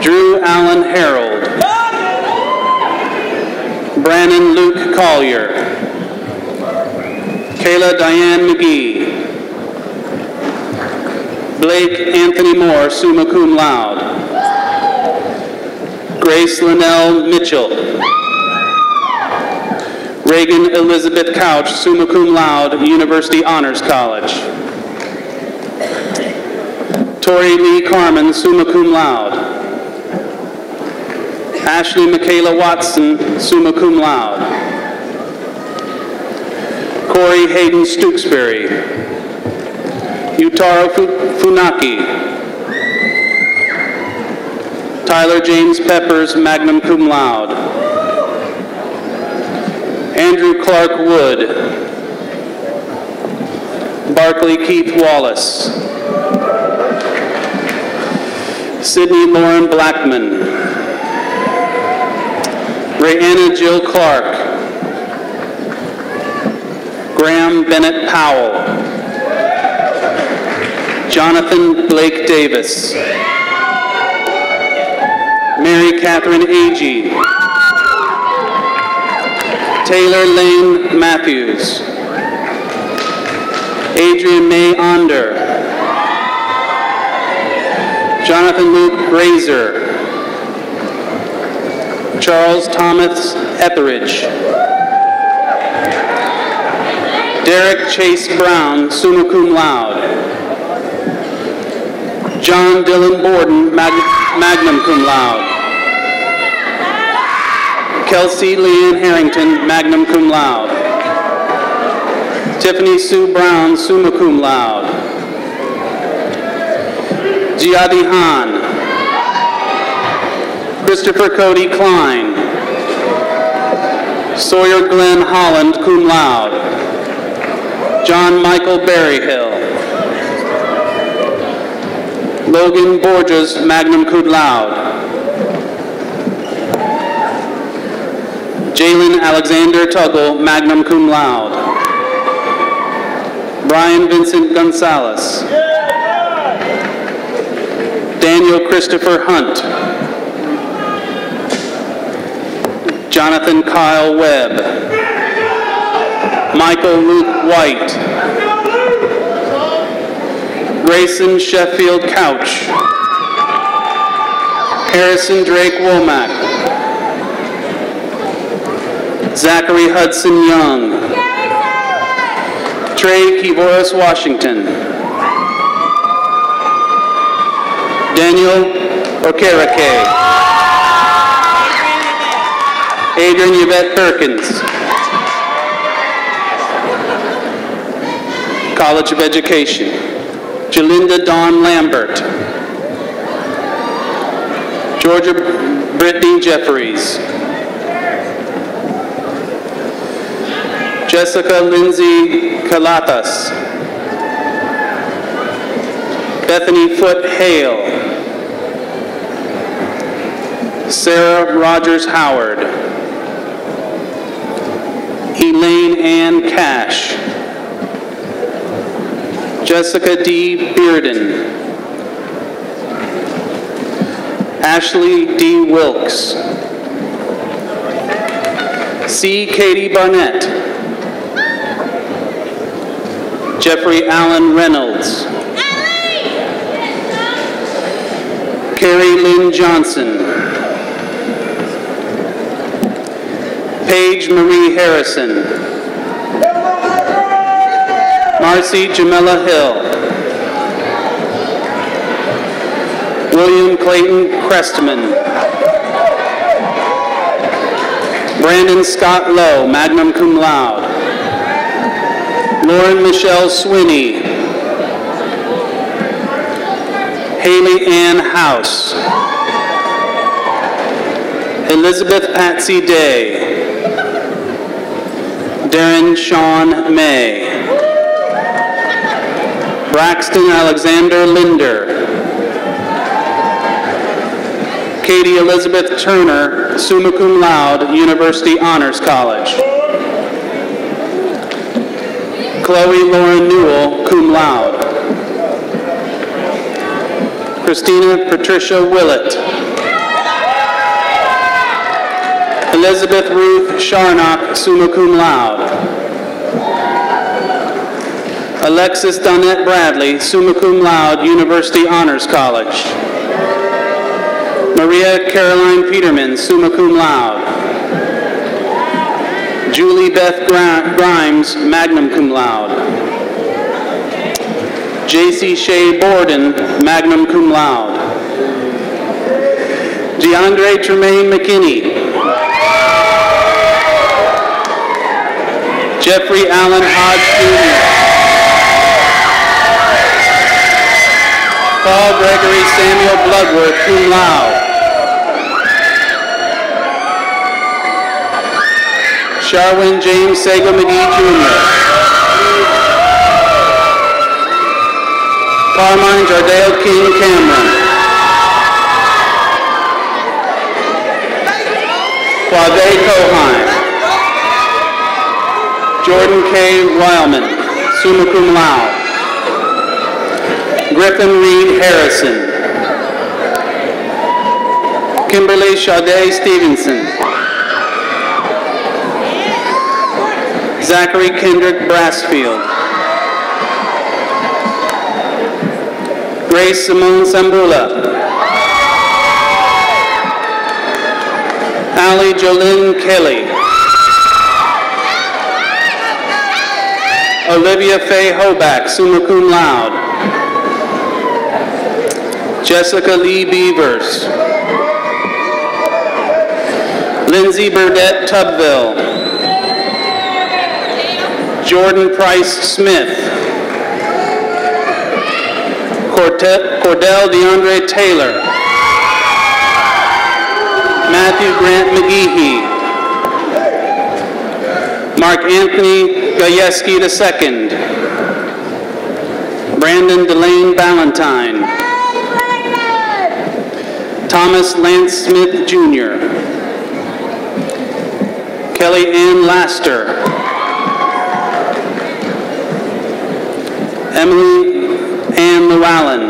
Drew Allen Harold. Brandon Luke Collier. Kayla Diane McGee. Blake Anthony Moore, summa cum laude. Grace Linnell Mitchell. Reagan Elizabeth Couch, summa cum laude, University Honors College. Tori Lee Carmen, summa cum laude. Ashley Michaela Watson, summa cum laude. Corey Hayden Stooksbury. Utaro Funaki. Tyler James Peppers, magna cum laude. Andrew Clark Wood. Barkley Keith Wallace. Sydney Lauren Blackman. Rayanna Jill Clark. Graham Bennett Powell. Jonathan Blake Davis. Mary Catherine Agee. Taylor Lane Matthews. Adrian May Onder. Jonathan Luke Grazer. Charles Thomas Etheridge. Derek Chase Brown, summa cum laude. John Dylan Borden, magna cum laude. Kelsey Leanne Harrington, magna cum laude. Tiffany Sue Brown, summa cum laude. Giadi Hahn. Christopher Cody Klein. Sawyer Glenn Holland, cum laude. John Michael Berryhill. Logan Borges, magna cum laude. Jalen Alexander Tuggle, magna cum laude. Brian Vincent Gonzalez. Daniel Christopher Hunt. Jonathan Kyle Webb. Michael Luke White. Grayson Sheffield Couch. Harrison Drake Womack. Zachary Hudson Young. Trey Kivoris Washington. Daniel Okereke. Adrian Yvette Perkins. College of Education. Jalinda Dawn Lambert. Georgia Brittany Jeffries. Jessica Lindsay Calatas. Bethany Foot Hale. Sarah Rogers Howard. Elaine Ann Cash. Jessica D. Bearden. Ashley D. Wilkes. C. Katie Barnett. Jeffrey Allen Reynolds. Carrie Lynn Johnson. Paige Marie Harrison. Marcy Jamila Hill. William Clayton Crestman. Brandon Scott Lowe, magna cum laude. Lauren Michelle Swinney. Haley Ann House. Elizabeth Patsy Day. Darren Sean May. Braxton Alexander Linder. Katie Elizabeth Turner, summa cum laude, University Honors College. Chloe Lauren Newell, cum laude. Christina Patricia Willett. Elizabeth Ruth Sharnock, summa cum laude. Alexis Donette Bradley, summa cum laude, University Honors College. Maria Caroline Peterman, summa cum laude. Julie Beth Grimes, magna cum laude. J.C. Shea Borden, magna cum laude. DeAndre Tremaine McKinney. Jeffrey Allen Hodge Jr. Paul Gregory Samuel Bloodworth, cum laude. Sharwin James Sega McGee Jr. Carmine Jardale King Cameron. Quade Coheim. Jordan K. Weilman, summa cum laude. Griffin Reed Harrison. Kimberly Sade Stevenson. Zachary Kendrick Brassfield. Grace Simone Sambula. Ali Jolynn Kelly. Olivia Faye Hoback, summa cum laude. Jessica Lee Beavers. Lindsay Burdette Tubville. Jordan Price Smith. Cordell DeAndre Taylor. Matthew Grant McGehee. Mark Anthony Gajewski II. Brandon Delane Ballantyne. Thomas Lance Smith Jr. Kelly Ann Laster. Emily Ann Llewellyn.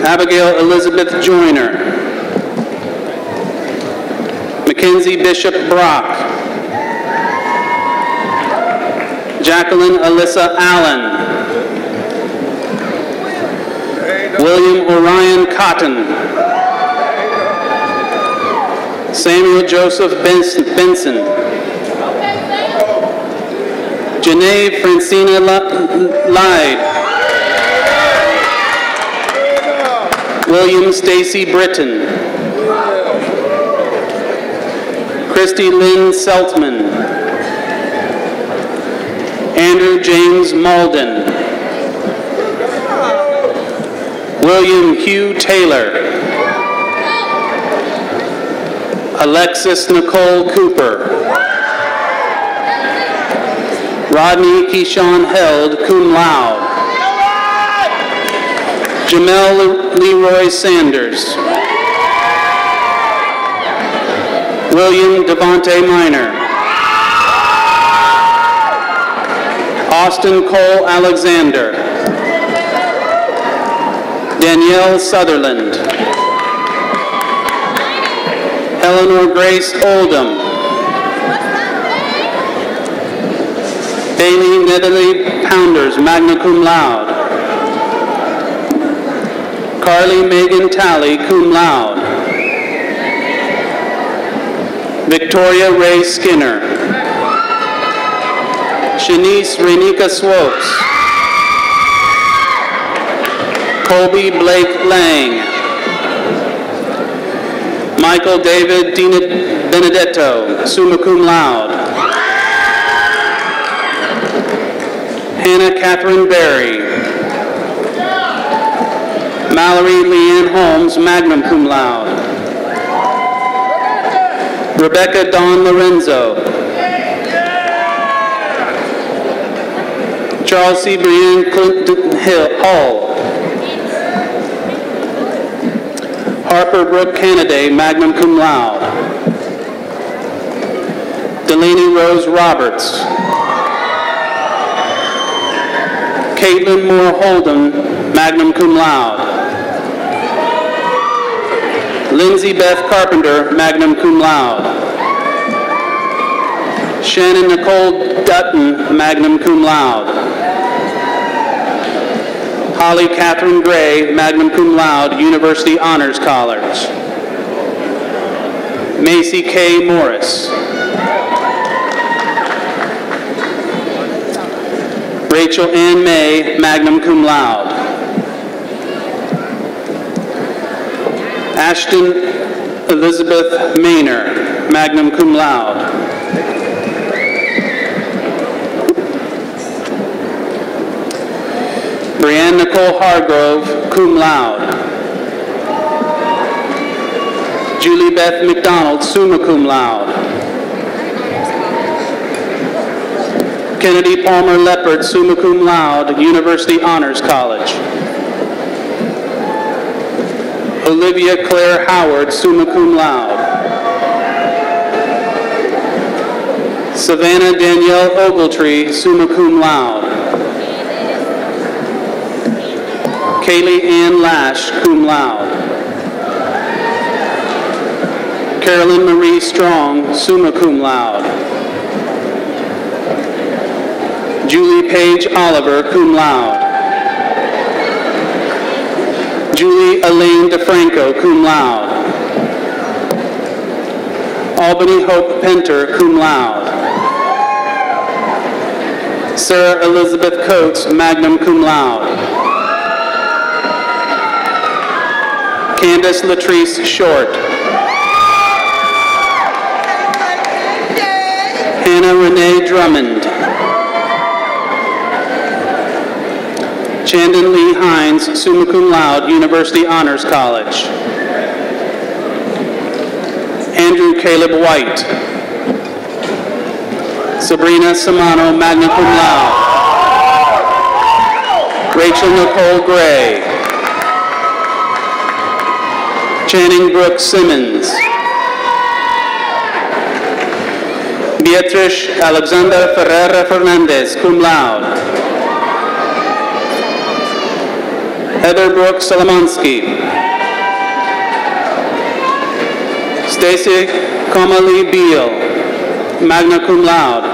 Abigail Elizabeth Joyner. Mackenzie Bishop Brock. Jacqueline Alyssa Allen. William Orion Cotton. Samuel Joseph Benson. Janae Francina Lyde. William Stacy Britton. Christy Lynn Seltman. Andrew James Malden. William Hugh Taylor. Alexis Nicole Cooper. Rodney Keyshawn Held, cum laude. Jamel Leroy Sanders. William Devontae Minor. Austin Cole Alexander. Danielle Sutherland. Eleanor Grace Oldham. Bailey Netherly Pounders, magna cum laude. Carly Megan Talley, cum laude. Victoria Ray Skinner. Shanice Renika Swopes. Colby Blake Lang. Michael David Dina Benedetto, summa cum laude. Hannah Catherine Berry. Mallory Leanne Holmes, magna cum laude. Rebecca Dawn Lorenzo. Charles C. Brian Clinton Hall. Harper Brooke Kennedy, magna cum laude. Delaney Rose Roberts. Caitlin Moore Holden, magna cum laude. Lindsay Beth Carpenter, magna cum laude. Shannon Nicole Dutton, magna cum laude. Holly Catherine Gray, magna cum laude, University Honors College. Macy K. Morris. Rachel Ann May, magna cum laude. Ashton Elizabeth Maynor, magna cum laude. Brianne Nicole Hargrove, cum laude. Julie Beth McDonald, summa cum laude. Kennedy Palmer Leopard, summa cum laude, University Honors College. Olivia Claire Howard, summa cum laude. Savannah Danielle Ogletree, summa cum laude. Kaylee Ann Lash, cum laude. Carolyn Marie Strong, summa cum laude. Julie Paige Oliver, cum laude. Julie Elaine DeFranco, cum laude. Albany Hope Penter, cum laude. Sarah Elizabeth Coates, magna cum laude. Candace Latrice Short. Hannah Renee Drummond. Chandon Lee Hines, summa cum laude, University Honors College. Andrew Caleb White. Sabrina Samano, magna cum laude. Rachel Nicole Gray. Channing Brooke Simmons. Beatrice Alexander Ferreira Fernandez, cum laude. Heather Brooke Solomonsky. Stacy Kamali Beal, magna cum laude.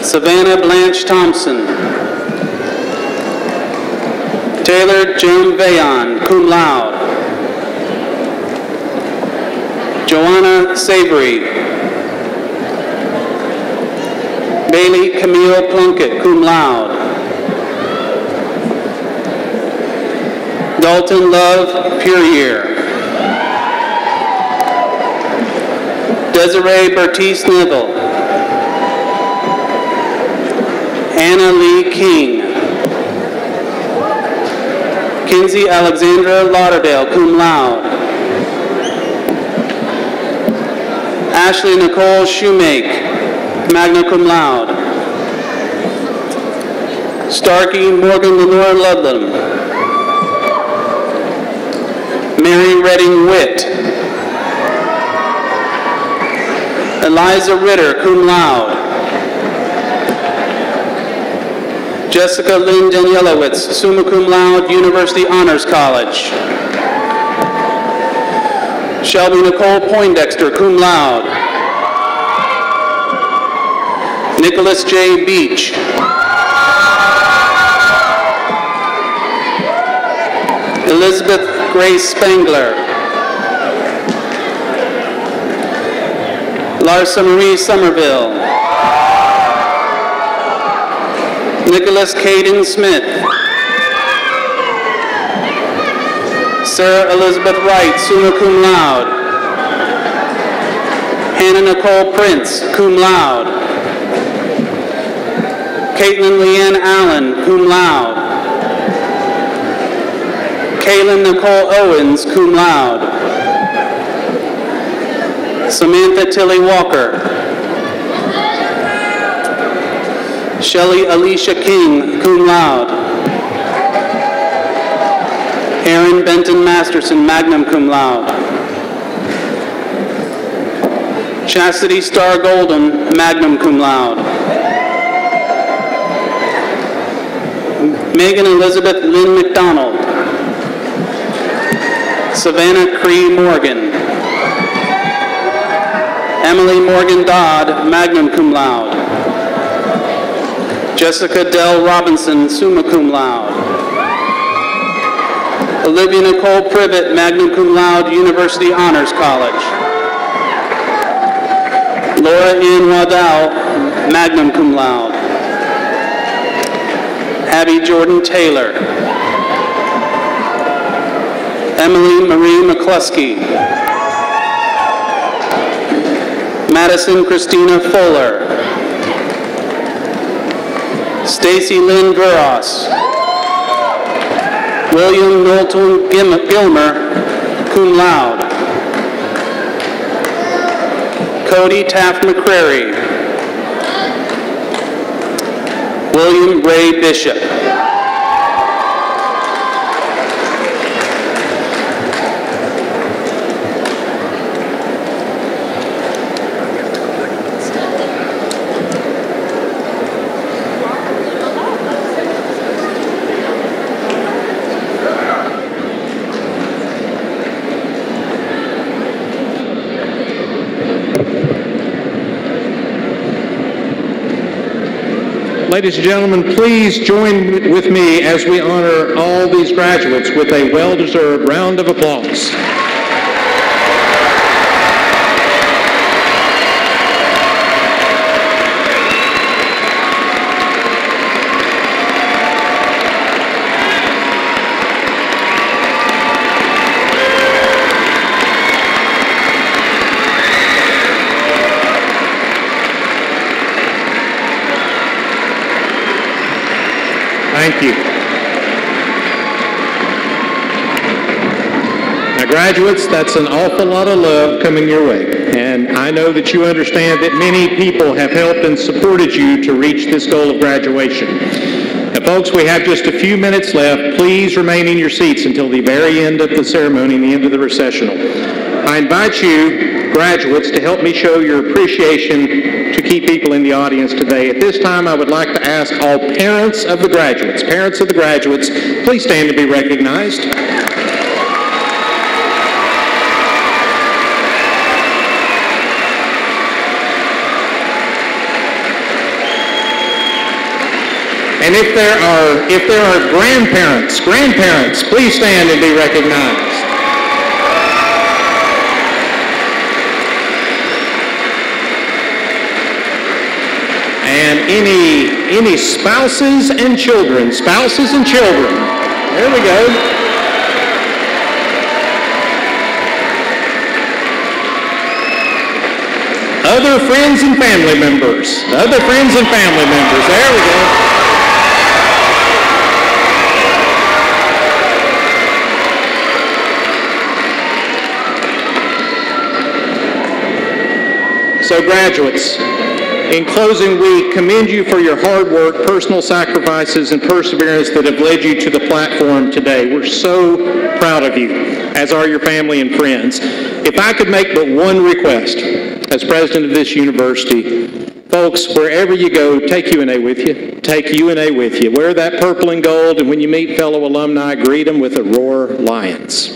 Savannah Blanche Thompson. Taylor Joan Vayon, cum laude. Joanna Savory. Bailey Camille Plunkett, cum laude. Dalton Love Puryear. Desiree Bertice Neville. Anna Lee King. Kinsey Alexandra Lauderdale, cum laude. Ashley Nicole Shoemake, magna cum laude. Starkey Morgan Lenore Ludlam. Mary Redding Witt. Eliza Ritter, cum laude. Jessica Lynn Danielowitz, summa cum laude, University Honors College. Shelby Nicole Poindexter, cum laude. Nicholas J. Beach. Elizabeth Grace Spangler. Larsa Marie Somerville. Nicholas Caden Smith. Sarah Elizabeth Wright, summa cum laude. Hannah Nicole Prince, cum laude. Caitlin Leanne Allen, cum laude. Kaylin Nicole Owens, cum laude. Samantha Tilly Walker. Shelley Alicia King, cum laude. Aaron Benton Masterson, magna cum laude. Chastity Starr Golden, magna cum laude. Megan Elizabeth Lynn McDonald. Savannah Cree Morgan. Emily Morgan Dodd, magna cum laude. Jessica Dell Robinson, summa cum laude. Olivia Nicole Privet, magna cum laude, University Honors College. Laura Ann Waddell, magna cum laude. Abby Jordan Taylor. Emily Marie McCluskey. Madison Christina Fuller. Stacy Lynn Guros. William Knowlton Gilmer, cum laude. Cody Taft McCrary. William Ray Bishop. Ladies and gentlemen, please join with me as we honor all these graduates with a well-deserved round of applause. Thank you. Now, graduates, that's an awful lot of love coming your way. And I know that you understand that many people have helped and supported you to reach this goal of graduation. Now, folks, we have just a few minutes left. Please remain in your seats until the very end of the ceremony and the end of the recessional. I invite you, graduates, to help me show your appreciation to key people in the audience today. At this time, I would like to ask all parents of the graduates, please stand to be recognized. And if there are grandparents, please stand and be recognized. And any spouses and children. There we go. Other friends and family members. There we go. So, graduates, in closing, we commend you for your hard work, personal sacrifices, and perseverance that have led you to the platform today. We're so proud of you, as are your family and friends. If I could make but one request as president of this university, folks, wherever you go, take UNA with you. Wear that purple and gold, and when you meet fellow alumni, greet them with a roar, Lions.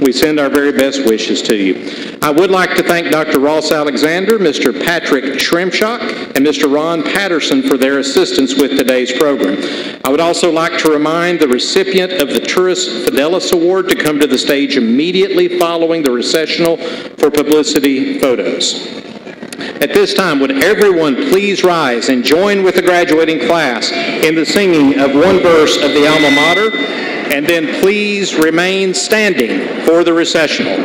We send our very best wishes to you. I would like to thank Dr. Ross Alexander, Mr. Patrick Shrimshock, and Mr. Ron Patterson for their assistance with today's program. I would also like to remind the recipient of the Turris Fidelis Award to come to the stage immediately following the recessional for publicity photos. At this time, would everyone please rise and join with the graduating class in the singing of one verse of the alma mater, and then please remain standing for the recessional.